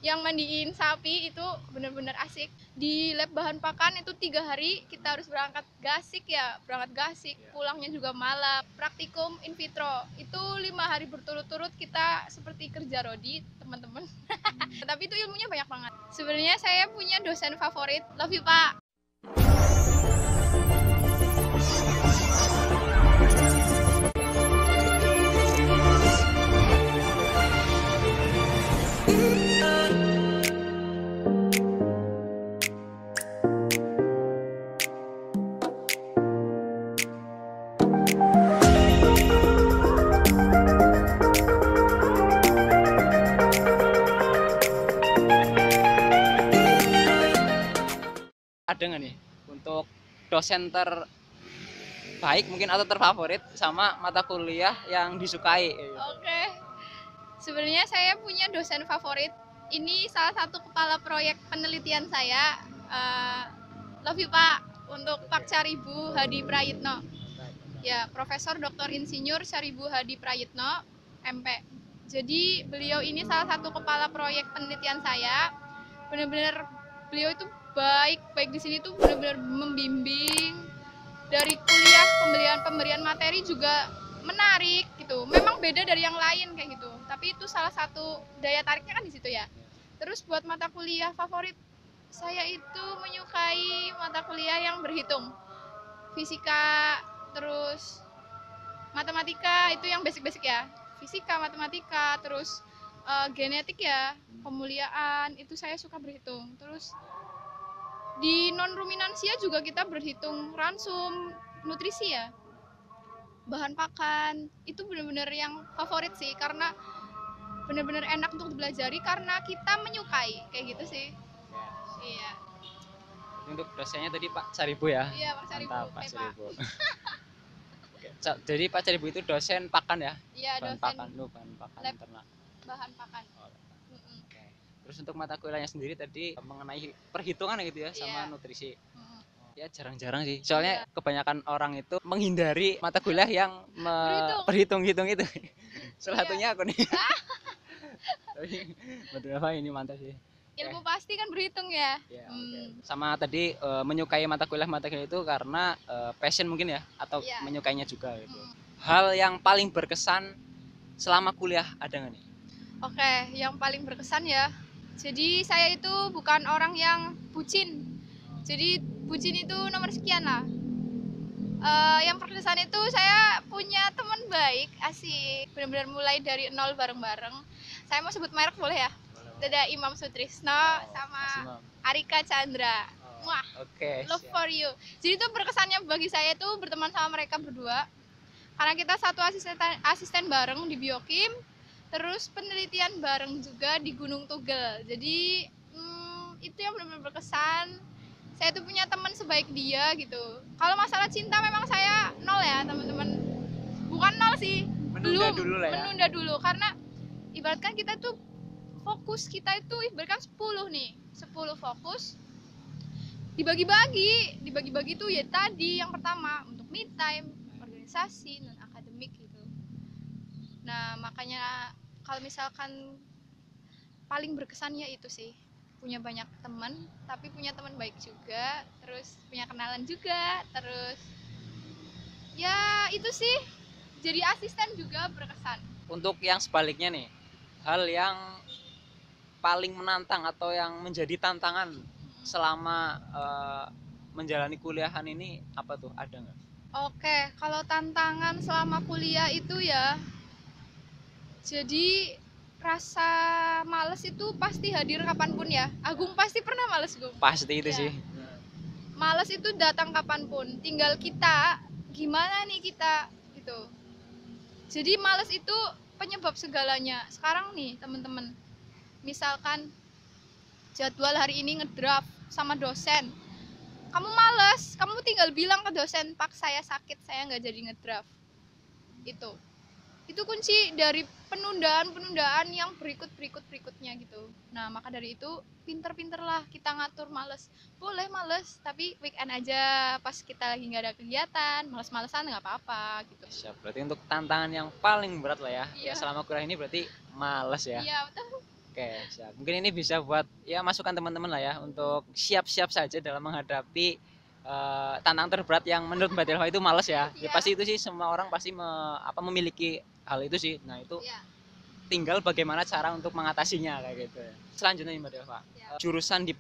yang mandiin sapi itu benar-benar asik. Di lab bahan pakan itu 3 hari kita harus berangkat gasik ya, berangkat gasik, pulangnya juga malam. Praktikum in vitro itu 5 hari berturut-turut kita seperti kerja rodi teman-teman. Tapi itu ilmunya banyak banget. Sebenarnya saya punya dosen favorit, love you Pak. Ada nggak nih untuk dosen terbaik mungkin atau terfavorit sama mata kuliah yang disukai? Oke, sebenarnya saya punya dosen favorit. Ini salah satu kepala proyek penelitian saya. Love you Pak, untuk Pak Caribu Hadi Prayitno. Ya, Profesor Dr. Insinyur Caribu Hadi Prayitno, MP. Jadi beliau ini salah satu kepala proyek penelitian saya. Benar-benar beliau itu baik di sini tuh benar-benar membimbing. Dari kuliah pemberian materi juga menarik gitu. Memang beda dari yang lain kayak gitu. Tapi itu salah satu daya tariknya kan di situ ya. Terus buat mata kuliah favorit saya itu menyukai mata kuliah yang berhitung. Fisika, terus matematika itu yang basic-basic ya. Fisika, matematika, terus genetik ya, pemuliaan itu saya suka berhitung. Terus di non ruminansia juga kita berhitung ransum, nutrisi ya, bahan pakan. Itu benar-benar yang favorit sih karena benar-benar enak untuk dipelajari karena kita menyukai kayak gitu sih. Iya. Untuk dosennya tadi Pak Caribu ya? Iya, Pak Caribu. Mantap, Pak Caribu. Jadi Pak Caribu itu dosen pakan ya? Iya, bahan dosen pakan, bahan pakan lab ternak. bahan pakan. Oke. Terus untuk mata kuliahnya sendiri tadi mengenai perhitungan gitu ya, sama nutrisi. Ya jarang-jarang sih. Soalnya kebanyakan orang itu menghindari mata kuliah yang berhitung-hitung itu. Salah satunya aku nih. Tapi betul apa ini mantap sih. Ilmu pasti kan berhitung ya. Sama tadi menyukai mata kuliah itu karena passion mungkin ya, atau menyukainya juga gitu. Hal yang paling berkesan selama kuliah ada nggak nih? Oke, yang paling berkesan ya. Jadi saya itu bukan orang yang bucin. Jadi bucin itu nomor sekian lah. Yang berkesan itu saya punya teman baik, asik. Benar-benar mulai dari nol bareng-bareng. Saya mau sebut merek boleh ya? Ada Imam Sutrisno sama Arika Chandra. Wah, love for you. Jadi itu berkesannya bagi saya itu berteman sama mereka berdua. Karena kita satu asisten bareng di Biokim, terus penelitian bareng juga di Gunung Tugel. Jadi itu yang benar-benar berkesan. Saya tuh punya teman sebaik dia gitu. Kalau masalah cinta memang saya nol ya teman-teman. Bukan nol sih, menunda dulu karena ibaratkan kita tuh fokus kita itu ibaratkan 10 nih, 10 fokus dibagi-bagi tuh ya tadi yang pertama untuk me time, organisasi, non akademik gitu. Nah makanya kalau misalkan paling berkesannya itu sih punya banyak teman, tapi punya teman baik juga, terus punya kenalan juga, terus ya itu sih jadi asisten juga berkesan. Untuk yang sebaliknya nih, hal yang paling menantang atau yang menjadi tantangan selama menjalani kuliahan ini apa tuh, ada nggak? Oke, kalau tantangan selama kuliah itu ya, jadi rasa males itu pasti hadir kapanpun ya. Agung pasti pernah males, Gung? Pasti itu sih. Males itu datang kapanpun, tinggal kita gimana nih kita gitu. Jadi males itu penyebab segalanya. Sekarang nih teman-teman, misalkan jadwal hari ini ngedraft sama dosen, kamu males, kamu tinggal bilang ke dosen, Pak saya sakit, saya nggak jadi ngedraft. Itu kunci dari penundaan yang berikutnya gitu. Nah maka dari itu pinter-pinterlah kita ngatur males. Boleh males, tapi weekend aja pas kita lagi nggak ada kegiatan, males-malesan nggak apa-apa gitu. Siap, berarti untuk tantangan yang paling berat lah ya, selama kuliah ini berarti males ya. Iya betul. Oke, siap. Mungkin ini bisa buat ya masukan teman-teman lah ya untuk siap-siap saja dalam menghadapi tantangan terberat yang menurut Mbak Delva itu males ya. Ya pasti itu sih, semua orang pasti memiliki hal itu sih. Nah, itu tinggal bagaimana cara untuk mengatasinya kayak gitu ya. Selanjutnya nih Mbak Delva, jurusan di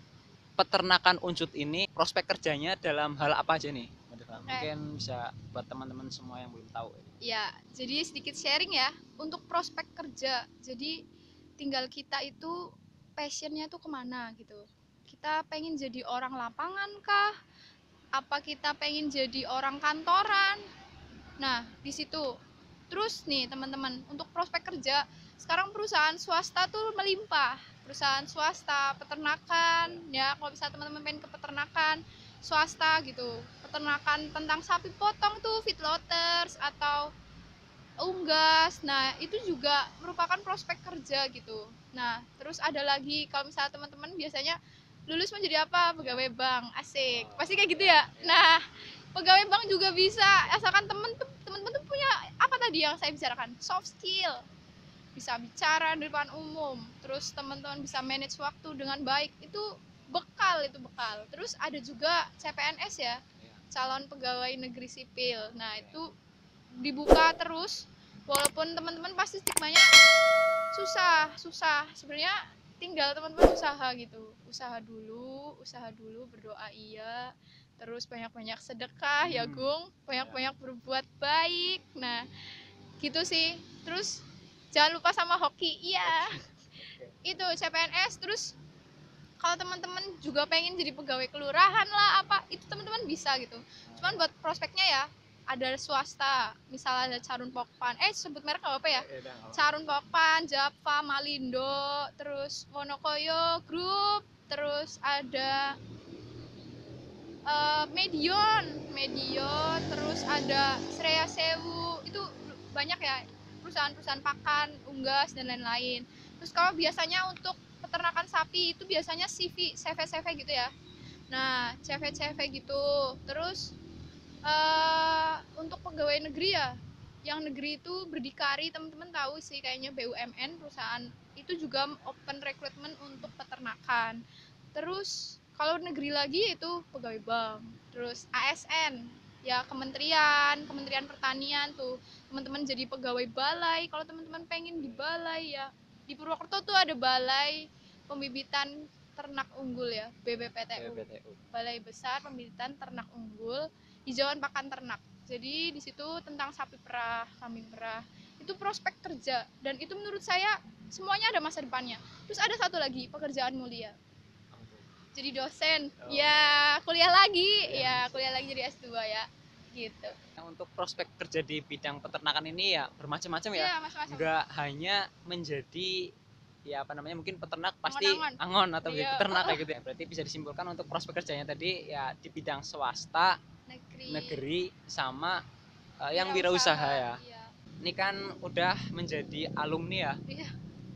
peternakan Unsut ini prospek kerjanya dalam hal apa aja nih Mbak Delva? Mungkin bisa buat teman-teman semua yang belum tahu. Ya, jadi sedikit sharing ya untuk prospek kerja. Jadi tinggal kita itu passionnya tuh kemana gitu. Kita pengen jadi orang lapangan kah? Apa kita pengen jadi orang kantoran? Nah, di situ. Terus nih teman-teman, untuk prospek kerja, sekarang perusahaan swasta tuh melimpah. Perusahaan swasta, peternakan, ya kalau bisa teman-teman pengen ke peternakan swasta gitu. Peternakan tentang sapi potong tuh, feedlotters atau unggas. Nah, itu juga merupakan prospek kerja gitu. Nah, terus ada lagi kalau misalnya teman-teman biasanya lulus menjadi apa? Pegawai bank. Asik. Pasti kayak gitu ya. Nah, pegawai bank juga bisa asalkan teman-teman tuh punya apa tadi yang saya bicarakan? Soft skill. Bisa bicara di depan umum. Terus teman-teman bisa manage waktu dengan baik. Itu bekal. Terus ada juga CPNS ya. Calon pegawai negeri sipil. Nah, itu dibuka terus, walaupun teman-teman pasti stigmanya susah sebenarnya, tinggal teman-teman usaha dulu, berdoa iya, terus banyak-banyak sedekah ya Gung, banyak-banyak berbuat baik. Nah gitu sih. Terus jangan lupa sama hoki, iya itu CPNS. Terus kalau teman-teman juga pengen jadi pegawai kelurahan lah apa, itu teman-teman bisa gitu. Cuman buat prospeknya ya, ada swasta, misalnya ada Carun Pokpan, sebut merek nggak apa ya? Carun Pokpan, Java, Malindo, terus Wonokoyo Group, terus ada Medion, terus ada Sreya Sewu, itu banyak ya perusahaan-perusahaan pakan, unggas dan lain-lain. Terus kalau biasanya untuk peternakan sapi itu biasanya CV gitu ya. Nah, CV gitu. Terus untuk pegawai negeri ya, yang negeri itu berdikari, teman-teman tahu sih kayaknya BUMN, perusahaan itu juga open recruitment untuk peternakan. Terus kalau negeri lagi itu pegawai bank. Terus ASN ya, kementerian pertanian tuh teman-teman jadi pegawai balai. Kalau teman-teman pengen di balai ya, di Purwokerto tuh ada balai pembibitan ternak unggul ya, BBPTU. Balai Besar Pembibitan Ternak Unggul, hijauan pakan ternak. Jadi di situ tentang sapi perah, kambing perah. Itu prospek kerja dan itu menurut saya semuanya ada masa depannya. Terus ada satu lagi, pekerjaan mulia. Jadi dosen, ya kuliah lagi jadi S2 ya. Gitu. Untuk prospek kerja di bidang peternakan ini ya bermacam-macam ya. Enggak hanya menjadi ya apa namanya, mungkin peternak pasti angon atau peternak kayak gitu ya. Berarti bisa disimpulkan untuk prospek kerjanya tadi ya di bidang swasta, negeri sama yang wirausaha ya. Ini kan udah menjadi alumni ya.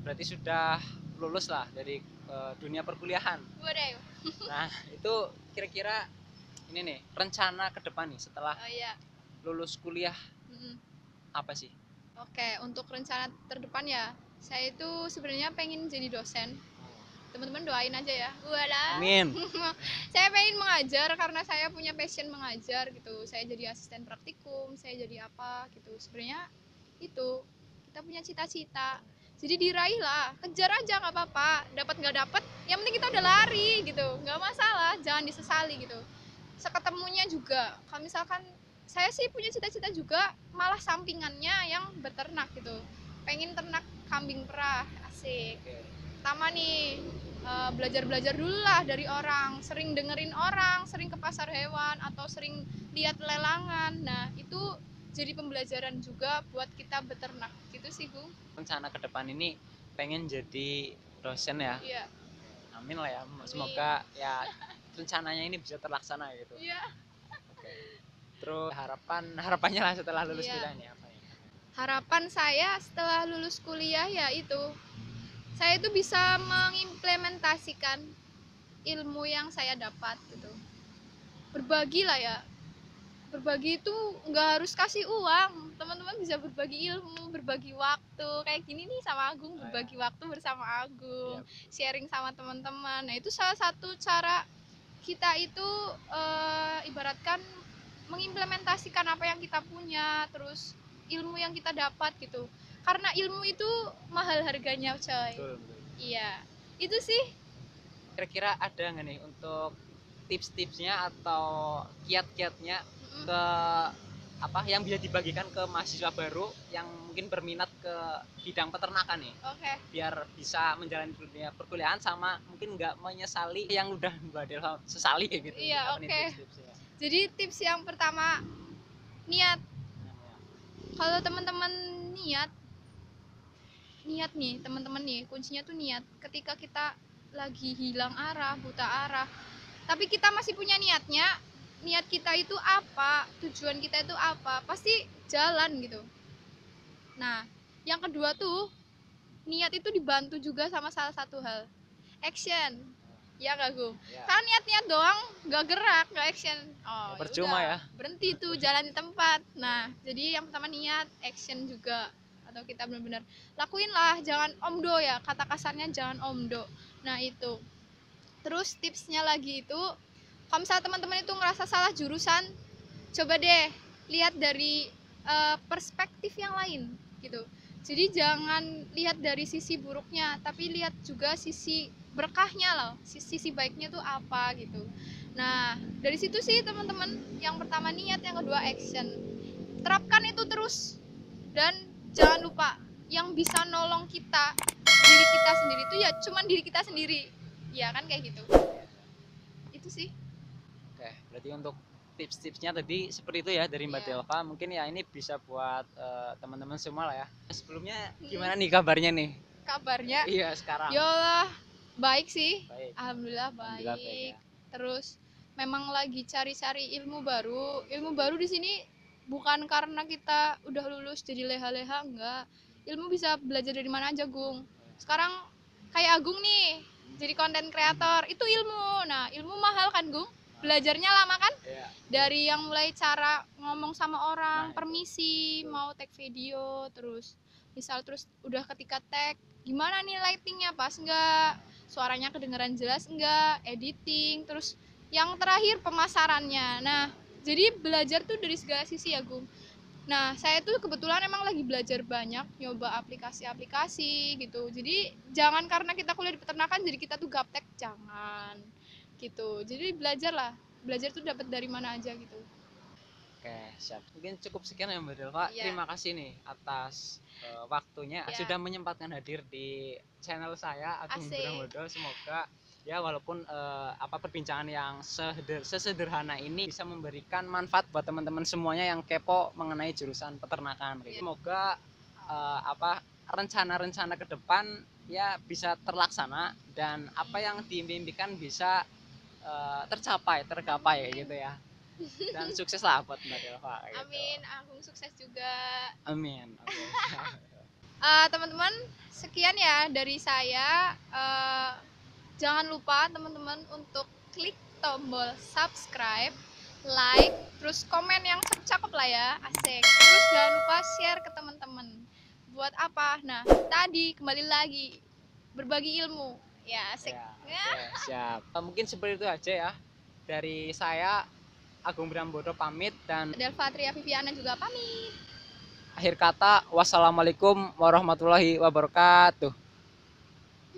Berarti sudah lulus lah dari dunia perkuliahan. Nah, itu kira-kira ini nih rencana ke depan nih setelah lulus kuliah apa sih? Oke, untuk rencana terdepan ya, saya itu sebenarnya pengen jadi dosen. Teman-teman doain aja ya. Walah. Amin. Saya pengen mengajar karena saya punya passion mengajar gitu. Saya jadi asisten praktikum, saya jadi apa gitu. Sebenarnya itu kita punya cita-cita. Jadi diraih lah, kejar aja nggak apa-apa. Dapat nggak dapat, yang penting kita udah lari gitu. Nggak masalah, jangan disesali gitu. Seketemunya juga, kalau misalkan saya sih punya cita-cita juga, malah sampingannya yang beternak gitu. Pengen ternak kambing perah, asik. Pertama nih, belajar dulu lah dari orang, sering dengerin orang, sering ke pasar hewan atau sering lihat lelangan. Nah itu jadi pembelajaran juga buat kita beternak gitu sih Gung. Rencana ke depan ini pengen jadi dosen ya. Iya. Amin lah ya. Semoga ya rencananya ini bisa terlaksana gitu. Iya. Oke. Terus harapannya lah setelah lulus kuliah ini apa ya? Harapan saya setelah lulus kuliah ya itu, saya itu bisa mengimplementasikan ilmu yang saya dapat gitu. Berbagi lah ya. berbagi itu nggak harus kasih uang, teman-teman bisa berbagi ilmu, berbagi waktu kayak gini nih sama Agung, berbagi waktu bersama Agung, sharing sama teman-teman. Nah itu salah satu cara kita itu ibaratkan mengimplementasikan apa yang kita punya, terus ilmu yang kita dapat gitu, karena ilmu itu mahal harganya coy. Betul. Iya itu sih. Kira-kira ada nggak nih untuk tips-tipsnya atau kiat-kiatnya ke apa yang bisa dibagikan ke mahasiswa baru yang mungkin berminat ke bidang peternakan nih? Oke. Biar bisa menjalani dunia perkuliahan sama mungkin nggak menyesali yang udah Mbak Delva sesali kayak gitu. Iya, Apa nih oke. tips-tipsnya? Jadi tips yang pertama, niat. Kalau teman-teman niat nih teman-teman nih, kuncinya tuh niat. Ketika kita lagi hilang arah, buta arah, tapi kita masih punya niatnya, niat kita itu apa, tujuan kita itu apa, pasti jalan gitu. Nah yang kedua tuh, niat itu dibantu juga sama salah satu hal, action. Ya gak Gung? Ya. Kan niat-niat doang nggak gerak, nggak action, oh Ya, percuma ya, berhenti tuh jalan di tempat. Nah jadi yang pertama niat, action juga, atau kita benar-benar lakuin lah, jangan omdo ya, kata kasarnya jangan omdo. Nah itu terus tipsnya lagi itu, kalau misalnya teman-teman itu ngerasa salah jurusan, coba deh lihat dari perspektif yang lain gitu. Jadi jangan lihat dari sisi buruknya, tapi lihat juga sisi berkahnya loh, sisi baiknya tuh apa gitu. Nah dari situ sih teman-teman, yang pertama niat, yang kedua action. Terapkan itu terus, dan jangan lupa yang bisa nolong kita, diri kita sendiri itu ya cuman diri kita sendiri, ya kan kayak gitu. Itu sih. Oke, berarti untuk tips-tipsnya tadi seperti itu ya dari Mbak Delva. Mungkin ya ini bisa buat teman-teman semua lah ya. Sebelumnya gimana nih kabarnya nih? Kabarnya? Iya sekarang. Yolah, baik sih. Baik. Alhamdulillah baik. Alhamdulillah baik ya. Terus memang lagi cari-cari ilmu baru. Ilmu baru di sini bukan karena kita udah lulus jadi leha-leha, enggak. Ilmu bisa belajar dari mana aja, Gung. Sekarang kayak Agung nih, jadi konten kreator, itu ilmu. Nah, ilmu mahal kan, Gung? Belajarnya lama kan? Iya. Dari yang mulai cara ngomong sama orang, Nah, permisi, mau tag video, terus misal terus udah ketika tag, gimana nih lightingnya, pas enggak, suaranya kedengeran jelas enggak, editing, terus yang terakhir pemasarannya. Nah jadi belajar tuh dari segala sisi ya Gung. Nah saya tuh kebetulan emang lagi belajar banyak, nyoba aplikasi-aplikasi gitu. Jadi jangan karena kita kuliah di peternakan jadi kita tuh gaptek, jangan gitu. Jadi belajar lah, belajar tuh dapat dari mana aja gitu. Oke, siap. Mungkin cukup sekian ya Mbak Delva. Iya. Terima kasih nih atas waktunya Iya. sudah menyempatkan hadir di channel saya Agung Asik. Bramodo. Semoga ya walaupun apa perbincangan yang sesederhana ini bisa memberikan manfaat buat teman-teman semuanya yang kepo mengenai jurusan peternakan. Iya. Semoga apa rencana-rencana ke depan ya bisa terlaksana dan apa yang diimpikan bisa tergapai gitu ya. Dan sukses lah buat Mbak Delva gitu. Amin, Agung sukses juga. Amin. Oke. Teman-teman, sekian ya dari saya. Jangan lupa teman-teman untuk klik tombol subscribe, like, terus komen yang cakep lah ya, asik. Terus jangan lupa share ke teman-teman. Buat apa? Nah, tadi kembali lagi berbagi ilmu. Ya, asik. Ya, oke, siap. Mungkin seperti itu aja ya. Dari saya Agung Bramodo pamit dan Delva Tria Viviana juga pamit. akhir kata wassalamualaikum warahmatullahi wabarakatuh.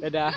Dadah.